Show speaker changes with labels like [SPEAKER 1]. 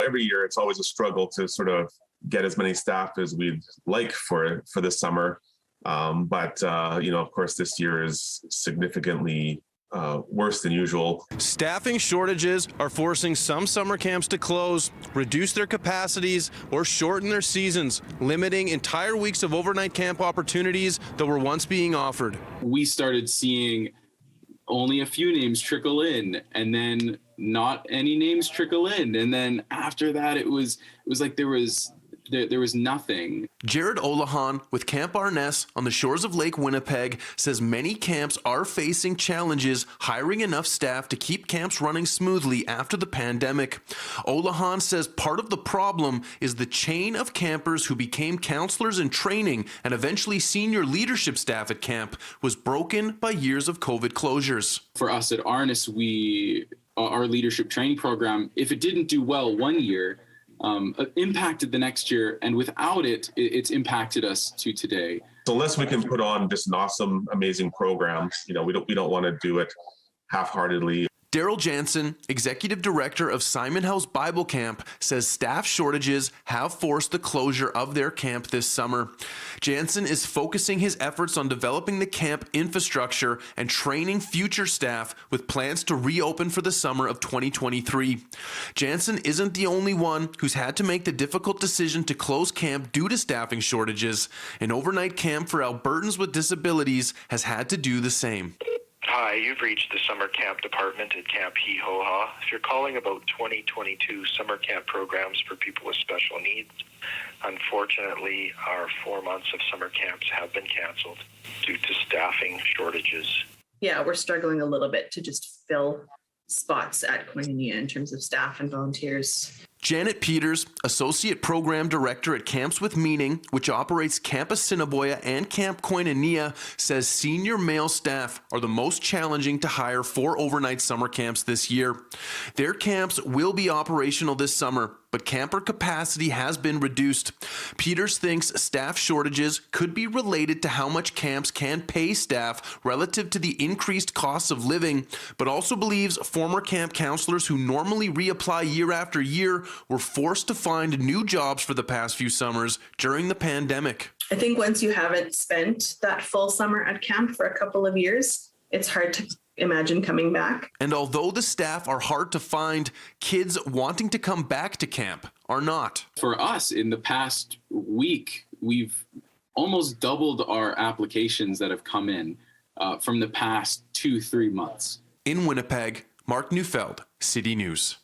[SPEAKER 1] every year, it's always a struggle to sort of get as many staff as we'd like for the summer. But of course, this year is significantly worse than usual.
[SPEAKER 2] Staffing shortages are forcing some summer camps to close, reduce their capacities, or shorten their seasons, limiting entire weeks of overnight camp opportunities that were once being offered.
[SPEAKER 3] We started seeing only a few names trickle in, and then not any names trickle in, and then after that, it was like there was nothing.
[SPEAKER 2] Jared Olahan with Camp Arness on the shores of Lake Winnipeg says many camps are facing challenges hiring enough staff to keep camps running smoothly after the pandemic. Olahan says part of the problem is the chain of campers who became counselors in training and eventually senior leadership staff at camp was broken by years of COVID closures.
[SPEAKER 3] For us at Arness, our leadership training program, if it didn't do well one year, impacted the next year, and without it, it's impacted us to today.
[SPEAKER 1] So unless we can put on just an awesome, amazing program, we don't want to do it half-heartedly.
[SPEAKER 2] Daryl Jansen, Executive Director of Simon House Bible Camp, says staff shortages have forced the closure of their camp this summer. Jansen is focusing his efforts on developing the camp infrastructure and training future staff with plans to reopen for the summer of 2023. Jansen isn't the only one who's had to make the difficult decision to close camp due to staffing shortages. An overnight camp for Albertans with disabilities has had to do the same.
[SPEAKER 4] Hi, you've reached the summer camp department at Camp Hee Ho Ha. If you're calling about 2022 summer camp programs for people with special needs, unfortunately, our 4 months of summer camps have been canceled due to staffing shortages.
[SPEAKER 5] Yeah, we're struggling a little bit to just fill spots at Koinonia in terms of staff and volunteers.
[SPEAKER 2] Janet Peters, Associate Program Director at Camps with Meaning, which operates Camp Assiniboia and Camp Koinonia, says senior male staff are the most challenging to hire for overnight summer camps this year. Their camps will be operational this summer, but camper capacity has been reduced. Peters thinks staff shortages could be related to how much camps can pay staff relative to the increased costs of living, but also believes former camp counselors who normally reapply year after year were forced to find new jobs for the past few summers during the pandemic.
[SPEAKER 5] I think once you haven't spent that full summer at camp for a couple of years, it's hard to imagine coming back.
[SPEAKER 2] And although the staff are hard to find, kids wanting to come back to camp are not.
[SPEAKER 3] For us, in the past week, we've almost doubled our applications that have come in from the past 2-3 months.
[SPEAKER 2] In Winnipeg, Mark Neufeld, City News.